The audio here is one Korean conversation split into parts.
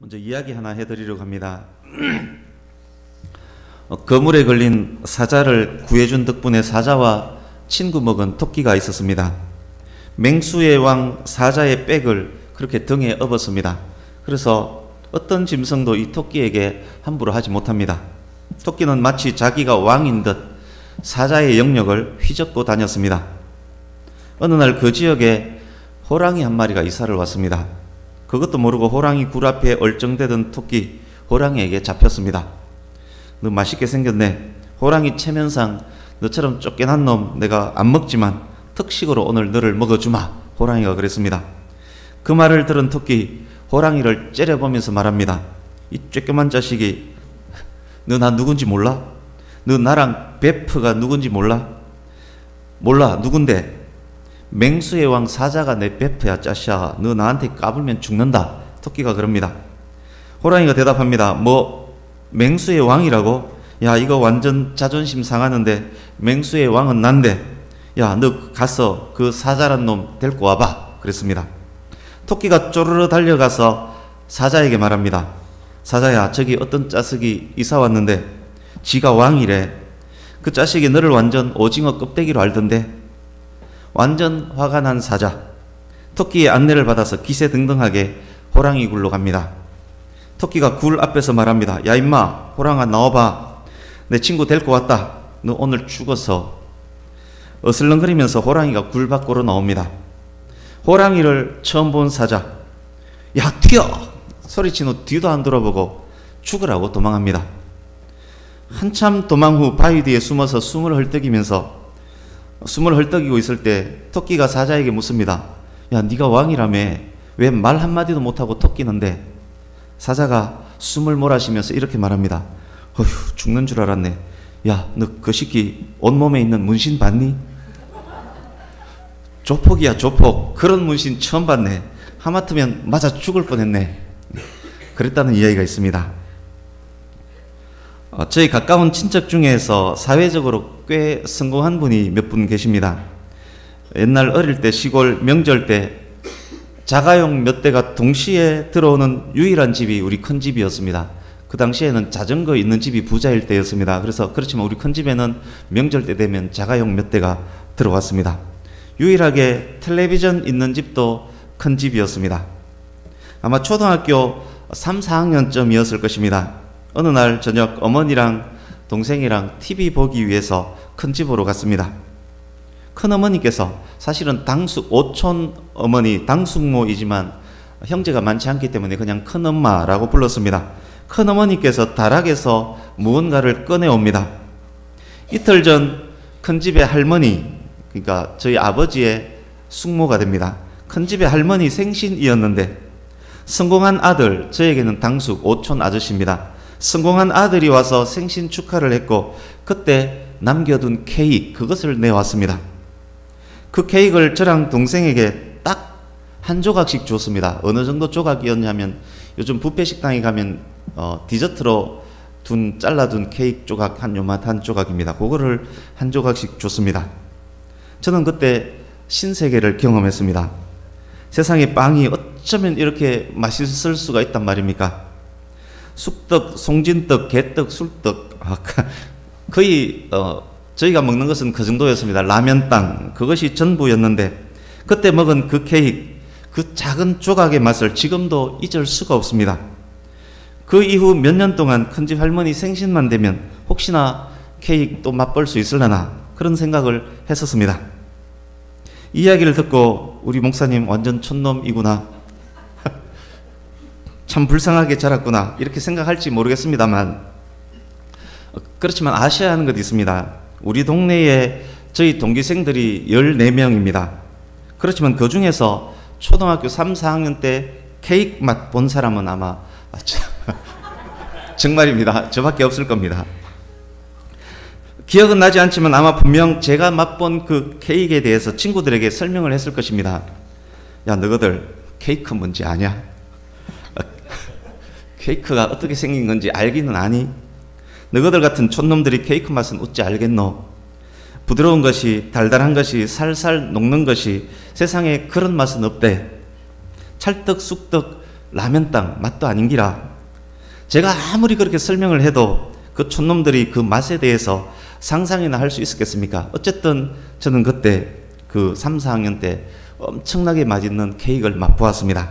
먼저 이야기 하나 해드리려고 합니다. 거물에 걸린 사자를 구해준 덕분에 사자와 친구 먹은 토끼가 있었습니다. 맹수의 왕 사자의 빽을 그렇게 등에 업었습니다. 그래서 어떤 짐승도 이 토끼에게 함부로 하지 못합니다. 토끼는 마치 자기가 왕인 듯 사자의 영역을 휘젓고 다녔습니다. 어느 날 그 지역에 호랑이 한 마리가 이사를 왔습니다. 그것도 모르고 호랑이 굴 앞에 얼쩡대던 토끼 호랑이에게 잡혔습니다. 너 맛있게 생겼네. 호랑이 체면상 너처럼 쫓겨난 놈 내가 안 먹지만 특식으로 오늘 너를 먹어주마. 호랑이가 그랬습니다. 그 말을 들은 토끼 호랑이를 째려보면서 말합니다. 이 쬐끄만 자식이 너 나 누군지 몰라? 너 나랑 베프가 누군지 몰라? 몰라. 누군데? 맹수의 왕 사자가 내 베프야 짜샤. 너 나한테 까불면 죽는다. 토끼가 그럽니다. 호랑이가 대답합니다. 뭐 맹수의 왕이라고? 야 이거 완전 자존심 상하는데 맹수의 왕은 난데 야 너 가서 그 사자란 놈 데리고 와봐. 그랬습니다. 토끼가 쪼르르 달려가서 사자에게 말합니다. 사자야 저기 어떤 짜식이 이사 왔는데 지가 왕이래. 그 짜식이 너를 완전 오징어 껍데기로 알던데. 완전 화가 난 사자. 토끼의 안내를 받아서 기세등등하게 호랑이 굴로 갑니다. 토끼가 굴 앞에서 말합니다. 야 임마 호랑아 나와봐. 내 친구 데리고 왔다. 너 오늘 죽었어. 어슬렁거리면서 호랑이가 굴 밖으로 나옵니다. 호랑이를 처음 본 사자. 야 튀어! 소리친 후 뒤도 안 돌아보고 죽으라고 도망합니다. 한참 도망 후 바위 뒤에 숨어서 숨을 헐떡이고 있을 때 토끼가 사자에게 묻습니다. 야 네가 왕이라며 왜 말 한마디도 못하고 토끼는데? 사자가 숨을 몰아쉬면서 이렇게 말합니다. 어휴 죽는 줄 알았네. 야 너 그 새끼 온몸에 있는 문신 봤니? 조폭이야 조폭. 그런 문신 처음 봤네. 하마터면 맞아 죽을 뻔했네. 그랬다는 이야기가 있습니다. 저희 가까운 친척 중에서 사회적으로 꽤 성공한 분이 몇 분 계십니다. 옛날 어릴 때 시골 명절 때 자가용 몇 대가 동시에 들어오는 유일한 집이 우리 큰 집이었습니다. 그 당시에는 자전거 있는 집이 부자일 때였습니다. 그래서 그렇지만 우리 큰 집에는 명절 때 되면 자가용 몇 대가 들어왔습니다. 유일하게 텔레비전 있는 집도 큰 집이었습니다. 아마 초등학교 3, 4학년쯤이었을 것입니다. 어느 날 저녁 어머니랑 동생이랑 TV 보기 위해서 큰 집으로 갔습니다. 큰어머니께서 사실은 당숙 오촌 어머니 당숙모이지만 형제가 많지 않기 때문에 그냥 큰엄마라고 불렀습니다. 큰어머니께서 다락에서 무언가를 꺼내옵니다. 이틀 전 큰집의 할머니, 그러니까 저희 아버지의 숙모가 됩니다. 큰집의 할머니 생신이었는데 성공한 아들, 저에게는 당숙 오촌 아저씨입니다. 성공한 아들이 와서 생신 축하를 했고 그때 남겨둔 케이크 그것을 내왔습니다. 그 케이크를 저랑 동생에게 딱 한 조각씩 줬습니다. 어느 정도 조각이었냐면 요즘 뷔페 식당에 가면 디저트로 잘라둔 케이크 조각 한 요만한 조각입니다. 그거를 한 조각씩 줬습니다. 저는 그때 신세계를 경험했습니다. 세상에 빵이 어쩌면 이렇게 맛있을 수가 있단 말입니까? 쑥떡, 송진떡, 개떡, 술떡 거의 저희가 먹는 것은 그 정도였습니다. 라면땅 그것이 전부였는데 그때 먹은 그 케이크 그 작은 조각의 맛을 지금도 잊을 수가 없습니다. 그 이후 몇 년 동안 큰집 할머니 생신만 되면 혹시나 케이크 또 맛볼 수 있으려나 그런 생각을 했었습니다. 이 이야기를 듣고 우리 목사님 완전 촌놈이구나 참 불쌍하게 자랐구나 이렇게 생각할지 모르겠습니다만 그렇지만 아셔야 하는 것이 있습니다. 우리 동네에 저희 동기생들이 14명입니다. 그렇지만 그 중에서 초등학교 3, 4학년 때 케이크 맛 본 사람은 아마 정말입니다. 저밖에 없을 겁니다. 기억은 나지 않지만 아마 분명 제가 맛본 그 케이크에 대해서 친구들에게 설명을 했을 것입니다. 야 너희들 케이크 뭔지 아냐? 케이크가 어떻게 생긴 건지 알기는 아니? 너희들 같은 촌놈들이 케이크 맛은 어찌 알겠노? 부드러운 것이 달달한 것이 살살 녹는 것이 세상에 그런 맛은 없대. 찰떡 쑥떡 라면 땅 맛도 아닌기라. 제가 아무리 그렇게 설명을 해도 그 촌놈들이 그 맛에 대해서 상상이나 할 수 있었겠습니까? 어쨌든 저는 그때 그 3, 4학년 때 엄청나게 맛있는 케이크를 맛보았습니다.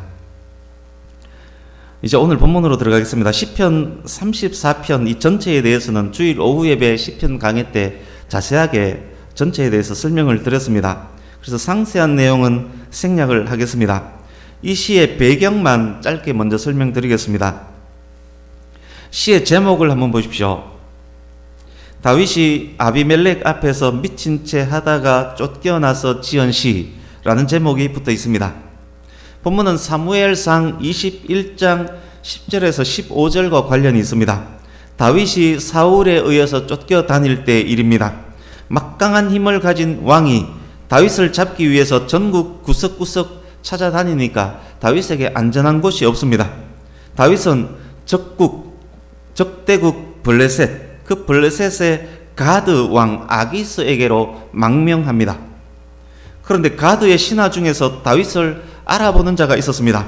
이제 오늘 본문으로 들어가겠습니다. 시편 34편 이 전체에 대해서는 주일 오후 예배 시편 강의 때 자세하게 전체에 대해서 설명을 드렸습니다. 그래서 상세한 내용은 생략을 하겠습니다. 이 시의 배경만 짧게 먼저 설명드리겠습니다. 시의 제목을 한번 보십시오. 다윗이 아비멜렉 앞에서 미친 채 하다가 쫓겨나서 지은 시라는 제목이 붙어 있습니다. 본문은 사무엘상 21장 10절에서 15절과 관련이 있습니다. 다윗이 사울에 의해서 쫓겨다닐 때 일입니다. 막강한 힘을 가진 왕이 다윗을 잡기 위해서 전국 구석구석 찾아다니니까 다윗에게 안전한 곳이 없습니다. 다윗은 적대국 블레셋, 그 블레셋의 가드 왕 아기스에게로 망명합니다. 그런데 가드의 신하 중에서 다윗을 알아보는 자가 있었습니다.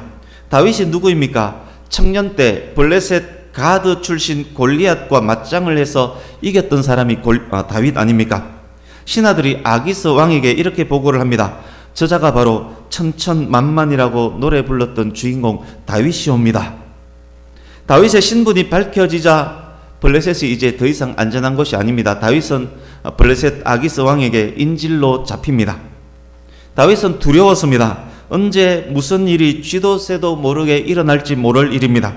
다윗이 누구입니까? 청년 때 블레셋 가드 출신 골리앗과 맞짱을 해서 이겼던 사람이 다윗 아닙니까? 신하들이 아기스 왕에게 이렇게 보고를 합니다. 저자가 바로 천천만만이라고 노래 불렀던 주인공 다윗이옵니다. 다윗의 신분이 밝혀지자 블레셋이 이제 더 이상 안전한 것이 아닙니다. 다윗은 블레셋 아기스 왕에게 인질로 잡힙니다. 다윗은 두려웠습니다. 언제 무슨 일이 쥐도 새도 모르게 일어날지 모를 일입니다.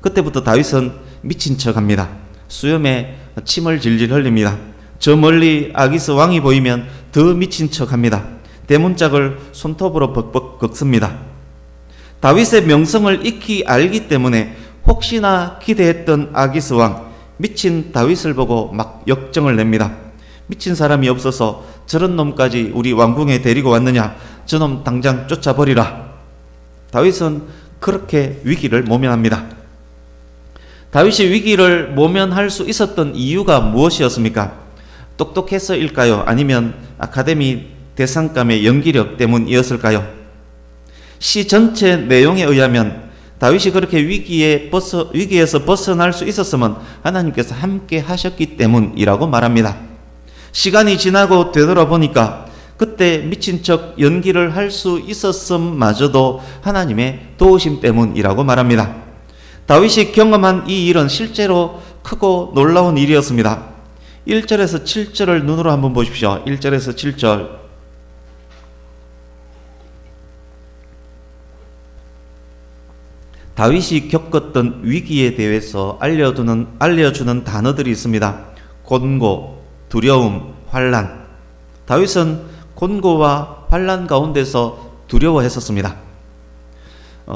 그때부터 다윗은 미친 척합니다. 수염에 침을 질질 흘립니다. 저 멀리 아기스 왕이 보이면 더 미친 척합니다. 대문짝을 손톱으로 벅벅 긁습니다. 다윗의 명성을 익히 알기 때문에 혹시나 기대했던 아기스 왕, 미친 다윗을 보고 막 역정을 냅니다. 미친 사람이 없어서 저런 놈까지 우리 왕궁에 데리고 왔느냐, 저놈 당장 쫓아버리라. 다윗은 그렇게 위기를 모면합니다. 다윗이 위기를 모면할 수 있었던 이유가 무엇이었습니까? 똑똑해서일까요? 아니면 아카데미 대상감의 연기력 때문이었을까요? 시 전체 내용에 의하면 다윗이 그렇게 위기에서 벗어날 수 있었으면 하나님께서 함께 하셨기 때문이라고 말합니다. 시간이 지나고 되돌아보니까 그때 미친 척 연기를 할 수 있었음마저도 하나님의 도우심 때문이라고 말합니다. 다윗이 경험한 이 일은 실제로 크고 놀라운 일이었습니다. 1절에서 7절을 눈으로 한번 보십시오. 1절에서 7절. 다윗이 겪었던 위기에 대해서 알려주는 단어들이 있습니다. 곤고, 두려움, 환난. 다윗은 곤고와 환난 가운데서 두려워했었습니다.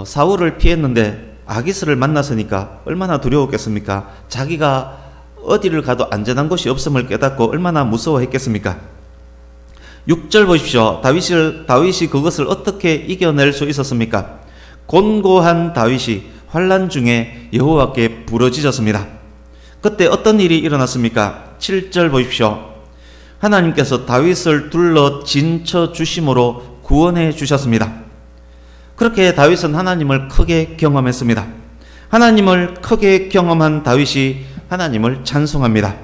사울을 피했는데 아기스를 만났으니까 얼마나 두려웠겠습니까? 자기가 어디를 가도 안전한 곳이 없음을 깨닫고 얼마나 무서워했겠습니까? 6절 보십시오. 다윗이 그것을 어떻게 이겨낼 수 있었습니까? 곤고한 다윗이 환난 중에 여호와께 부르짖었습니다. 그때 어떤 일이 일어났습니까? 7절 보십시오. 하나님께서 다윗을 둘러 진쳐 주심으로 구원해 주셨습니다. 그렇게 다윗은 하나님을 크게 경험했습니다. 하나님을 크게 경험한 다윗이 하나님을 찬송합니다.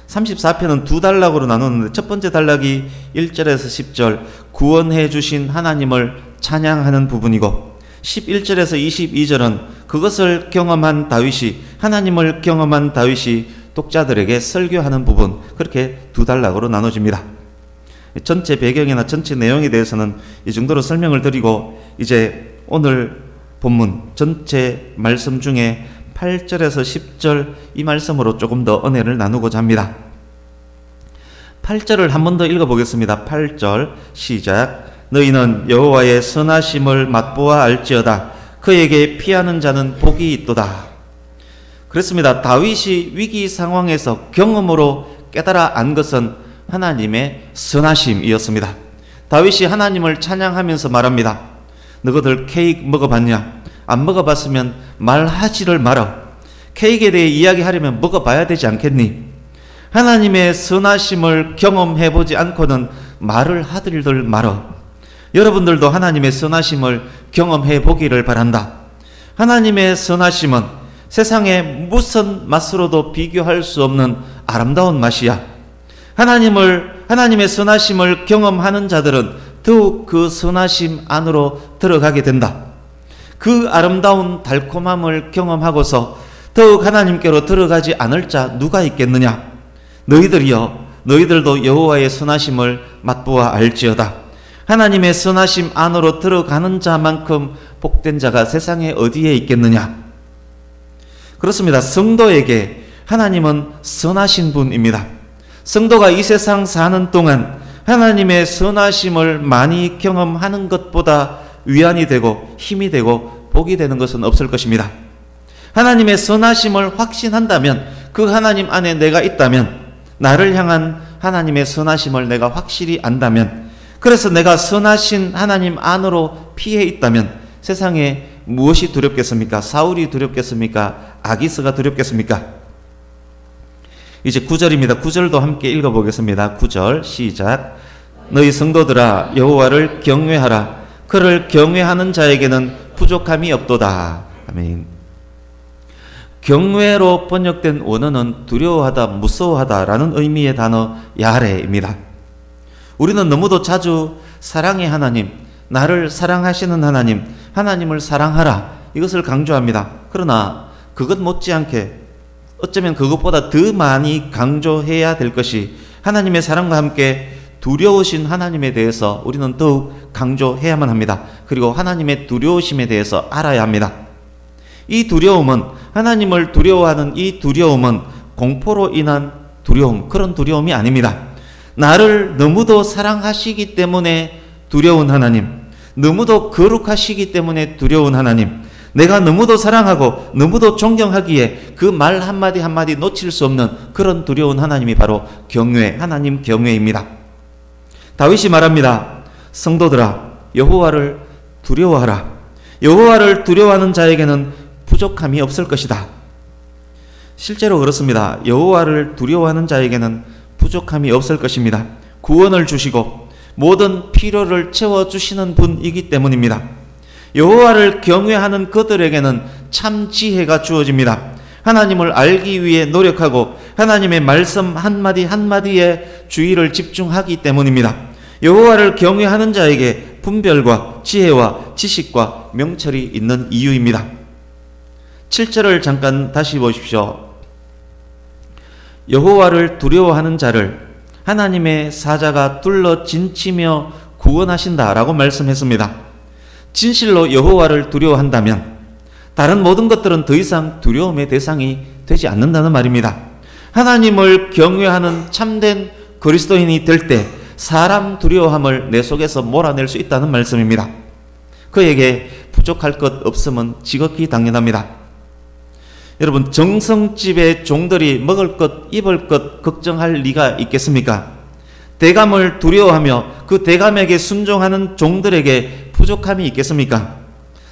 34편은 두 단락으로 나누는데 첫 번째 단락이 1절에서 10절 구원해 주신 하나님을 찬양하는 부분이고 11절에서 22절은 그것을 경험한 다윗이 하나님을 경험한 다윗이 독자들에게 설교하는 부분, 그렇게 두 단락으로 나눠집니다. 전체 배경이나 전체 내용에 대해서는 이 정도로 설명을 드리고 이제 오늘 본문 전체 말씀 중에 8절에서 10절 이 말씀으로 조금 더 은혜를 나누고자 합니다. 8절을 한 번 더 읽어보겠습니다. 8절 시작. 너희는 여호와의 선하심을 맛보아 알지어다. 그에게 피하는 자는 복이 있도다. 그렇습니다. 다윗이 위기 상황에서 경험으로 깨달아 안 것은 하나님의 선하심이었습니다. 다윗이 하나님을 찬양하면서 말합니다. 너희들 케이크 먹어봤냐? 안 먹어봤으면 말하지를 마라. 케이크에 대해 이야기하려면 먹어봐야 되지 않겠니? 하나님의 선하심을 경험해보지 않고는 말을 하들들 말어. 여러분들도 하나님의 선하심을 경험해 보기를 바란다. 하나님의 선하심은 세상의 무슨 맛으로도 비교할 수 없는 아름다운 맛이야. 하나님의 선하심을 경험하는 자들은 더욱 그 선하심 안으로 들어가게 된다. 그 아름다운 달콤함을 경험하고서 더욱 하나님께로 들어가지 않을 자 누가 있겠느냐? 너희들도 여호와의 선하심을 맛보아 알지어다. 하나님의 선하심 안으로 들어가는 자만큼 복된 자가 세상에 어디에 있겠느냐? 그렇습니다. 성도에게 하나님은 선하신 분입니다. 성도가 이 세상 사는 동안 하나님의 선하심을 많이 경험하는 것보다 위안이 되고 힘이 되고 복이 되는 것은 없을 것입니다. 하나님의 선하심을 확신한다면, 그 하나님 안에 내가 있다면, 나를 향한 하나님의 선하심을 내가 확실히 안다면, 그래서 내가 선하신 하나님 안으로 피해 있다면 세상에 무엇이 두렵겠습니까? 사울이 두렵겠습니까? 아기스가 두렵겠습니까? 이제 9절입니다. 9절도 함께 읽어보겠습니다. 9절 시작. 너희 성도들아 여호와를 경외하라. 그를 경외하는 자에게는 부족함이 없도다. 아멘. 경외로 번역된 원어는 두려워하다, 무서워하다라는 의미의 단어 야레입니다. 우리는 너무도 자주 사랑의 하나님, 나를 사랑하시는 하나님, 하나님을 사랑하라, 이것을 강조합니다. 그러나 그것 못지않게 어쩌면 그것보다 더 많이 강조해야 될 것이 하나님의 사랑과 함께 두려우신 하나님에 대해서 우리는 더욱 강조해야만 합니다. 그리고 하나님의 두려우심에 대해서 알아야 합니다. 이 두려움은, 하나님을 두려워하는 이 두려움은 공포로 인한 두려움, 그런 두려움이 아닙니다. 나를 너무도 사랑하시기 때문에 두려운 하나님, 너무도 거룩하시기 때문에 두려운 하나님, 내가 너무도 사랑하고 너무도 존경하기에 그 말 한마디 한마디 놓칠 수 없는 그런 두려운 하나님이 바로 경외, 하나님 경외입니다. 다윗이 말합니다. 성도들아 여호와를 두려워하라. 여호와를 두려워하는 자에게는 부족함이 없을 것이다. 실제로 그렇습니다. 여호와를 두려워하는 자에게는 부족함이 없을 것입니다. 구원을 주시고 모든 필요를 채워주시는 분이기 때문입니다. 여호와를 경외하는 그들에게는 참 지혜가 주어집니다. 하나님을 알기 위해 노력하고 하나님의 말씀 한마디 한마디에 주의를 집중하기 때문입니다. 여호와를 경외하는 자에게 분별과 지혜와 지식과 명철이 있는 이유입니다. 7절을 잠깐 다시 보십시오. 여호와를 두려워하는 자를 하나님의 사자가 둘러 진치며 구원하신다라고 말씀했습니다. 진실로 여호와를 두려워한다면 다른 모든 것들은 더 이상 두려움의 대상이 되지 않는다는 말입니다. 하나님을 경외하는 참된 그리스도인이 될 때 사람 두려워함을 내 속에서 몰아낼 수 있다는 말씀입니다. 그에게 부족할 것 없음은 지극히 당연합니다. 여러분, 정성집의 종들이 먹을 것, 입을 것 걱정할 리가 있겠습니까? 대감을 두려워하며 그 대감에게 순종하는 종들에게 부족함이 있겠습니까?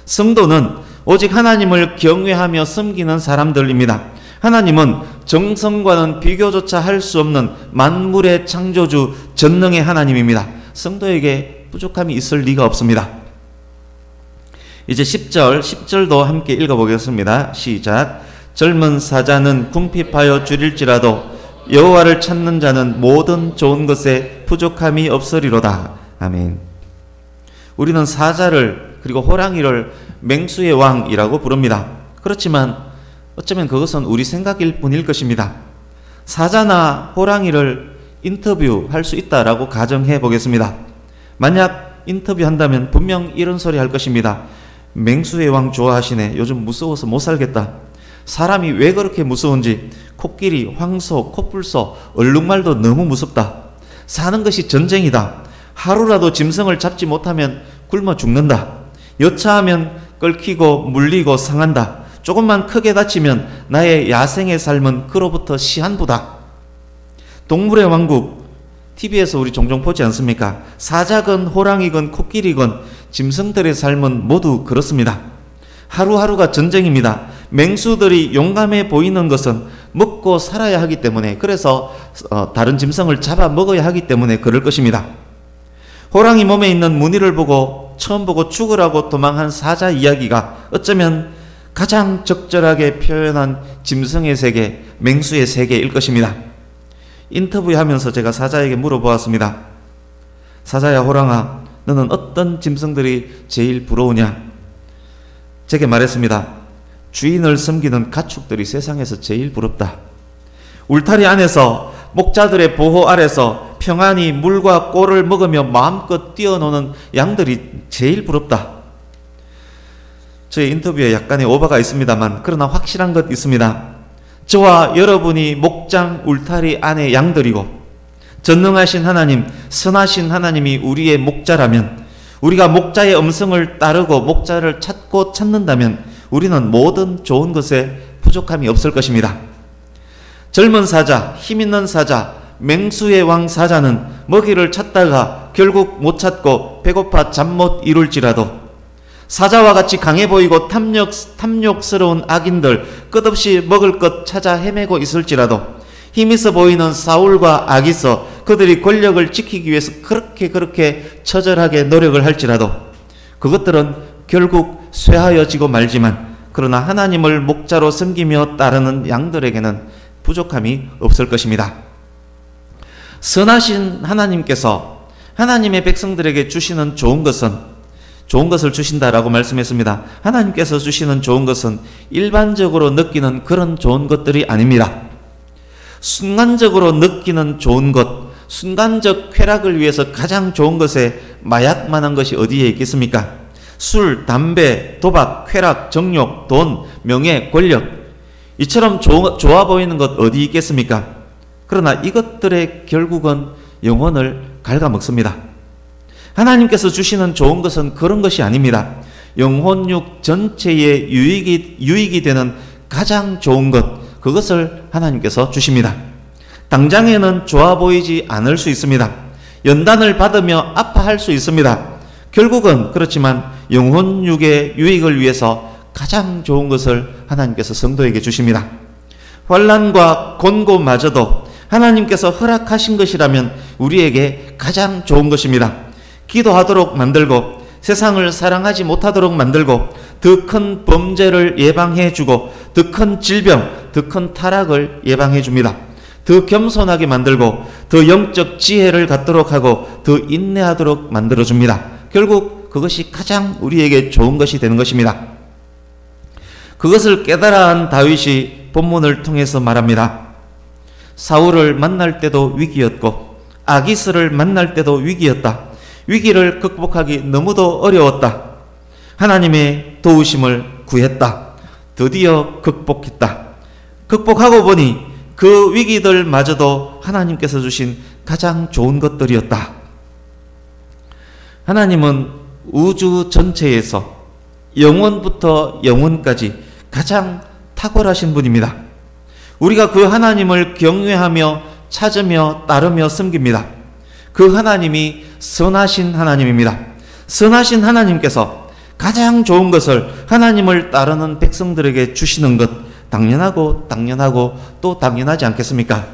성도는 오직 하나님을 경외하며 섬기는 사람들입니다. 하나님은 정성과는 비교조차 할 수 없는 만물의 창조주, 전능의 하나님입니다. 성도에게 부족함이 있을 리가 없습니다. 이제 10절도 함께 읽어보겠습니다. 시작. 젊은 사자는 궁핍하여 줄일지라도 여호와를 찾는 자는 모든 좋은 것에 부족함이 없으리로다. 아멘. 우리는 사자를 그리고 호랑이를 맹수의 왕이라고 부릅니다. 그렇지만 어쩌면 그것은 우리 생각일 뿐일 것입니다. 사자나 호랑이를 인터뷰할 수 있다라고 가정해 보겠습니다. 만약 인터뷰한다면 분명 이런 소리 할 것입니다. 맹수의 왕 좋아하시네. 요즘 무서워서 못 살겠다. 사람이 왜 그렇게 무서운지, 코끼리, 황소, 코뿔소, 얼룩말도 너무 무섭다. 사는 것이 전쟁이다. 하루라도 짐승을 잡지 못하면 굶어 죽는다. 여차하면 끓기고 물리고 상한다. 조금만 크게 다치면 나의 야생의 삶은 그로부터 시한부다. 동물의 왕국, TV에서 우리 종종 보지 않습니까? 사자건 호랑이건 코끼리건 짐승들의 삶은 모두 그렇습니다. 하루하루가 전쟁입니다. 맹수들이 용감해 보이는 것은 먹고 살아야 하기 때문에, 그래서 다른 짐승을 잡아 먹어야 하기 때문에 그럴 것입니다. 호랑이 몸에 있는 무늬를 보고 처음 보고 죽으라고 도망한 사자 이야기가 어쩌면 가장 적절하게 표현한 짐승의 세계, 맹수의 세계일 것입니다. 인터뷰하면서 제가 사자에게 물어보았습니다. 사자야, 호랑아, 너는 어떤 짐승들이 제일 부러우냐? 제게 말했습니다. 주인을 섬기는 가축들이 세상에서 제일 부럽다. 울타리 안에서 목자들의 보호 아래서 평안히 물과 꼴을 먹으며 마음껏 뛰어노는 양들이 제일 부럽다. 저의 인터뷰에 약간의 오바가 있습니다만 그러나 확실한 것 있습니다. 저와 여러분이 목장 울타리 안의 양들이고 전능하신 하나님, 선하신 하나님이 우리의 목자라면, 우리가 목자의 음성을 따르고 목자를 찾고 찾는다면 우리는 모든 좋은 것에 부족함이 없을 것입니다. 젊은 사자, 힘있는 사자, 맹수의 왕 사자는 먹이를 찾다가 결국 못 찾고 배고파 잠 못 이룰지라도, 사자와 같이 강해 보이고 탐욕스러운 악인들 끝없이 먹을 것 찾아 헤매고 있을지라도, 힘있어 보이는 사울과 아기서 그들이 권력을 지키기 위해서 그렇게 처절하게 노력을 할지라도 그것들은 결국 쇠하여지고 말지만, 그러나 하나님을 목자로 섬기며 따르는 양들에게는 부족함이 없을 것입니다. 선하신 하나님께서 하나님의 백성들에게 주시는 좋은 것은, 좋은 것을 주신다라고 말씀했습니다. 하나님께서 주시는 좋은 것은 일반적으로 느끼는 그런 좋은 것들이 아닙니다. 순간적으로 느끼는 좋은 것, 순간적 쾌락을 위해서 가장 좋은 것에 마약만한 것이 어디에 있겠습니까? 술, 담배, 도박, 쾌락, 정욕, 돈, 명예, 권력, 이처럼 좋아 보이는 것 어디 있겠습니까? 그러나 이것들의 결국은 영혼을 갉아먹습니다. 하나님께서 주시는 좋은 것은 그런 것이 아닙니다. 영혼육 전체의 유익이 되는 가장 좋은 것, 그것을 하나님께서 주십니다. 당장에는 좋아 보이지 않을 수 있습니다. 연단을 받으며 아파할 수 있습니다. 결국은 그렇지만 영혼육의 유익을 위해서 가장 좋은 것을 하나님께서 성도에게 주십니다. 환난과 곤고마저도 하나님께서 허락하신 것이라면 우리에게 가장 좋은 것입니다. 기도하도록 만들고, 세상을 사랑하지 못하도록 만들고, 더 큰 범죄를 예방해 주고, 더 큰 질병, 더 큰 타락을 예방해 줍니다. 더 겸손하게 만들고, 더 영적 지혜를 갖도록 하고, 더 인내하도록 만들어 줍니다. 결국 그것이 가장 우리에게 좋은 것이 되는 것입니다. 그것을 깨달아 한 다윗이 본문을 통해서 말합니다. 사울을 만날 때도 위기였고 아기스를 만날 때도 위기였다. 위기를 극복하기 너무도 어려웠다. 하나님의 도우심을 구했다. 드디어 극복했다. 극복하고 보니 그 위기들마저도 하나님께서 주신 가장 좋은 것들이었다. 하나님은 우주 전체에서 영원부터 영원까지 가장 탁월하신 분입니다. 우리가 그 하나님을 경외하며 찾으며 따르며 섬깁니다. 그 하나님이 선하신 하나님입니다. 선하신 하나님께서 가장 좋은 것을 하나님을 따르는 백성들에게 주시는 것, 당연하고 또 당연하지 않겠습니까?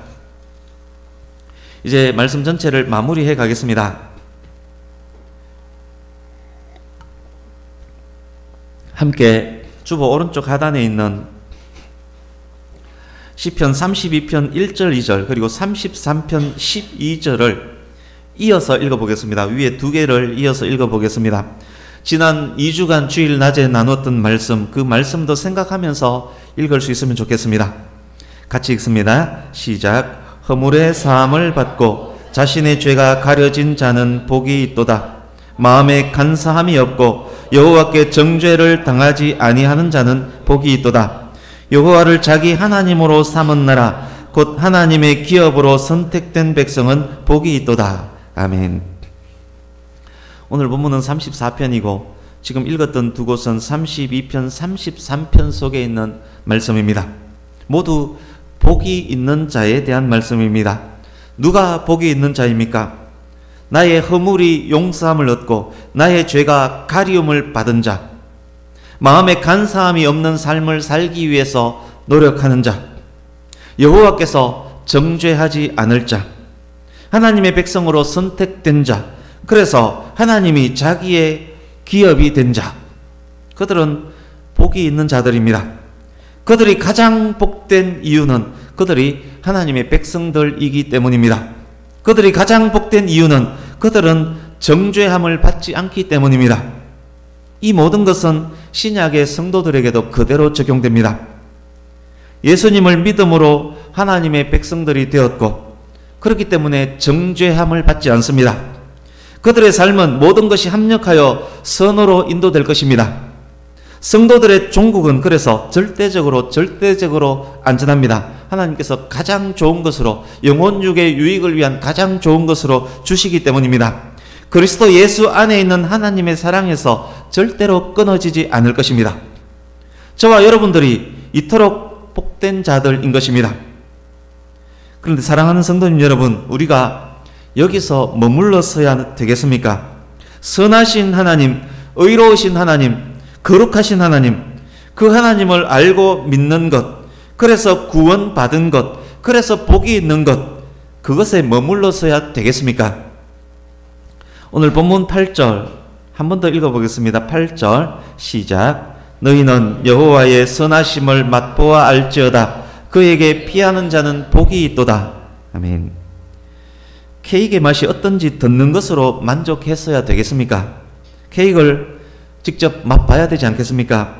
이제 말씀 전체를 마무리해 가겠습니다. 함께 주보 오른쪽 하단에 있는 시편 32편 1절 2절 그리고 33편 12절을 이어서 읽어보겠습니다. 위에 두 개를 이어서 읽어보겠습니다. 지난 2주간 주일 낮에 나눴던 말씀, 그 말씀도 생각하면서 읽을 수 있으면 좋겠습니다. 같이 읽습니다. 시작. 허물의 사함을 받고 자신의 죄가 가려진 자는 복이 있도다. 마음에 간사함이 없고 여호와께 정죄를 당하지 아니하는 자는 복이 있도다. 여호와를 자기 하나님으로 삼은 나라 곧 하나님의 기업으로 선택된 백성은 복이 있도다. 아멘. 오늘 본문은 34편이고 지금 읽었던 두 곳은 32편, 33편 속에 있는 말씀입니다. 모두 복이 있는 자에 대한 말씀입니다. 누가 복이 있는 자입니까? 나의 허물이 용서함을 얻고 나의 죄가 가리움을 받은 자, 마음에 간사함이 없는 삶을 살기 위해서 노력하는 자, 여호와께서 정죄하지 않을 자, 하나님의 백성으로 선택된 자, 그래서 하나님이 자기의 기업이 된 자, 그들은 복이 있는 자들입니다. 그들이 가장 복된 이유는 그들이 하나님의 백성들이기 때문입니다. 그들이 가장 복된 이유는 그들은 정죄함을 받지 않기 때문입니다. 이 모든 것은 신약의 성도들에게도 그대로 적용됩니다. 예수님을 믿음으로 하나님의 백성들이 되었고, 그렇기 때문에 정죄함을 받지 않습니다. 그들의 삶은 모든 것이 합력하여 선으로 인도될 것입니다. 성도들의 종국은 그래서 절대적으로 안전합니다. 하나님께서 가장 좋은 것으로, 영혼육의 유익을 위한 가장 좋은 것으로 주시기 때문입니다. 그리스도 예수 안에 있는 하나님의 사랑에서 절대로 끊어지지 않을 것입니다. 저와 여러분들이 이토록 복된 자들인 것입니다. 그런데 사랑하는 성도님 여러분, 우리가 여기서 머물러서야 되겠습니까? 선하신 하나님, 의로우신 하나님, 거룩하신 하나님, 그 하나님을 알고 믿는 것, 그래서 구원받은 것, 그래서 복이 있는 것, 그것에 머물러서야 되겠습니까? 오늘 본문 8절 한 번 더 읽어보겠습니다. 8절 시작. 너희는 여호와의 선하심을 맛보아 알지어다. 그에게 피하는 자는 복이 있도다. 아멘. 케이크의 맛이 어떤지 듣는 것으로 만족했어야 되겠습니까? 케이크를 직접 맛봐야 되지 않겠습니까?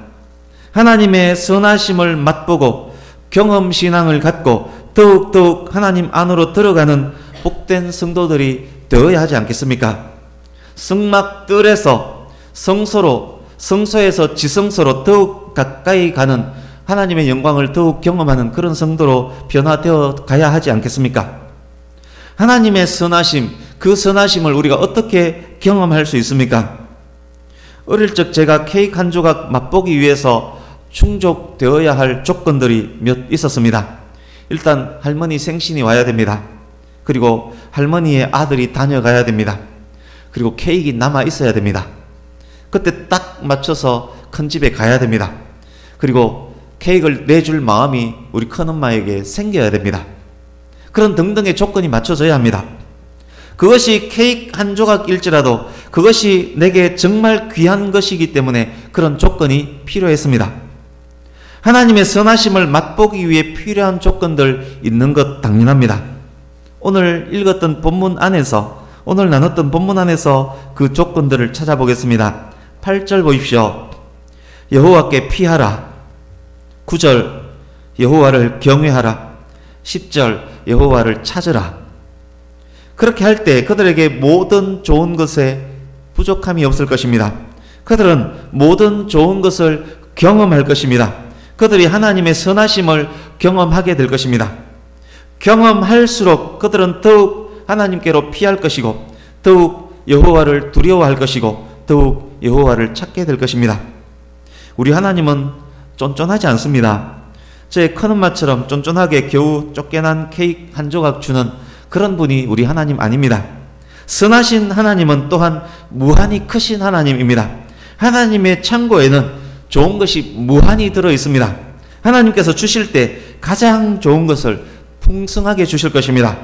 하나님의 선하심을 맛보고 경험신앙을 갖고 더욱더욱 하나님 안으로 들어가는 복된 성도들이 되어야 하지 않겠습니까? 성막들에서 성소로, 성소에서 지성소로 더욱 가까이 가는 하나님의 영광을 더욱 경험하는 그런 성도로 변화되어 가야 하지 않겠습니까? 하나님의 선하심, 그 선하심을 우리가 어떻게 경험할 수 있습니까? 어릴 적 제가 케이크 한 조각 맛보기 위해서 충족되어야 할 조건들이 몇 있었습니다. 일단 할머니 생신이 와야 됩니다. 그리고 할머니의 아들이 다녀가야 됩니다. 그리고 케이크 남아 있어야 됩니다. 그때 딱 맞춰서 큰 집에 가야 됩니다. 그리고 케이크를 내줄 마음이 우리 큰엄마에게 생겨야 됩니다. 그런 등등의 조건이 맞춰져야 합니다. 그것이 케이크 한 조각일지라도 그것이 내게 정말 귀한 것이기 때문에 그런 조건이 필요했습니다. 하나님의 선하심을 맛보기 위해 필요한 조건들 있는 것 당연합니다. 오늘 읽었던 본문 안에서, 오늘 나눴던 본문 안에서 그 조건들을 찾아보겠습니다. 8절 보십시오. 여호와께 피하라. 9절 여호와를 경외하라. 10절 여호와를 찾으라. 그렇게 할 때 그들에게 모든 좋은 것에 부족함이 없을 것입니다. 그들은 모든 좋은 것을 경험할 것입니다. 그들이 하나님의 선하심을 경험하게 될 것입니다. 경험할수록 그들은 더욱 하나님께로 피할 것이고, 더욱 여호와를 두려워할 것이고, 더욱 여호와를 찾게 될 것입니다. 우리 하나님은 쫀쫀하지 않습니다. 제 큰엄마처럼 쫀쫀하게 겨우 쫓겨난 케이크 한 조각 주는 그런 분이 우리 하나님 아닙니다. 선하신 하나님은 또한 무한히 크신 하나님입니다. 하나님의 창고에는 좋은 것이 무한히 들어 있습니다. 하나님께서 주실 때 가장 좋은 것을 풍성하게 주실 것입니다.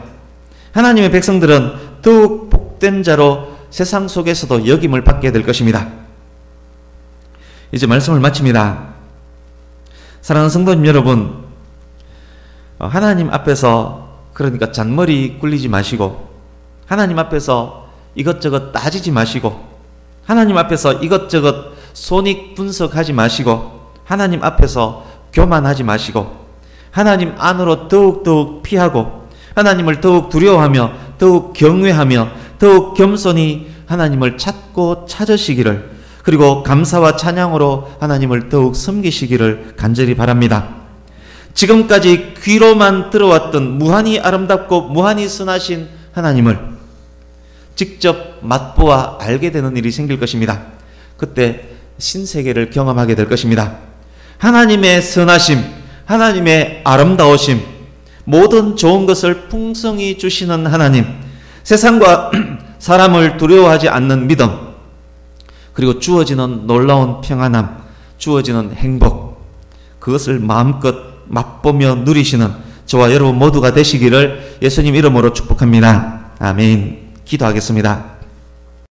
하나님의 백성들은 더욱 복된 자로 세상 속에서도 여김을 받게 될 것입니다. 이제 말씀을 마칩니다. 사랑하는 성도님 여러분, 하나님 앞에서 그러니까 잔머리 굴리지 마시고, 하나님 앞에서 이것저것 따지지 마시고, 하나님 앞에서 이것저것 손익 분석하지 마시고, 하나님 앞에서 교만하지 마시고, 하나님 안으로 더욱더욱 피하고, 하나님을 더욱 두려워하며, 더욱 경외하며, 더욱 겸손히 하나님을 찾고 찾으시기를, 그리고 감사와 찬양으로 하나님을 더욱 섬기시기를 간절히 바랍니다. 지금까지 귀로만 들어왔던 무한히 아름답고 무한히 선하신 하나님을 직접 맛보아 알게 되는 일이 생길 것입니다. 그때 신세계를 경험하게 될 것입니다. 하나님의 선하심, 하나님의 아름다우심, 모든 좋은 것을 풍성히 주시는 하나님, 세상과 사람을 두려워하지 않는 믿음, 그리고 주어지는 놀라운 평안함, 주어지는 행복, 그것을 마음껏 맛보며 누리시는 저와 여러분 모두가 되시기를 예수님 이름으로 축복합니다. 아멘. 기도하겠습니다.